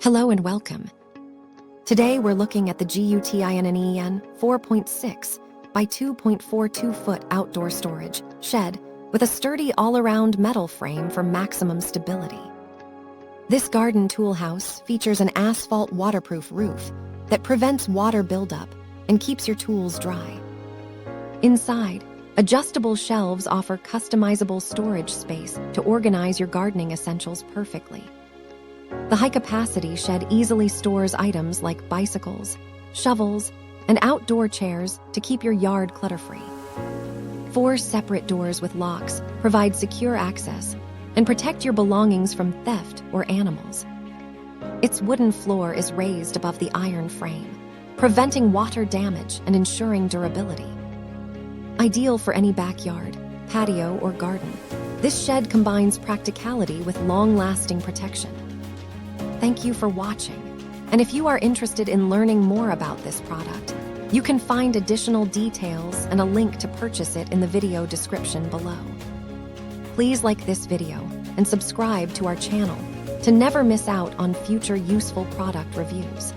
Hello and welcome. Today we're looking at the GUTINNEEN 4.6 by 2.42 foot outdoor storage shed with a sturdy all-around metal frame for maximum stability. This garden tool house features an asphalt waterproof roof that prevents water buildup and keeps your tools dry. Inside, adjustable shelves offer customizable storage space to organize your gardening essentials perfectly. The high-capacity shed easily stores items like bicycles, shovels, and outdoor chairs to keep your yard clutter-free. 4 separate doors with locks provide secure access and protect your belongings from theft or animals. Its wooden floor is raised above the iron frame, preventing water damage and ensuring durability. Ideal for any backyard, patio, or garden, this shed combines practicality with long-lasting protection. Thank you for watching, and if you are interested in learning more about this product, you can find additional details and a link to purchase it in the video description below. Please like this video and subscribe to our channel to never miss out on future useful product reviews.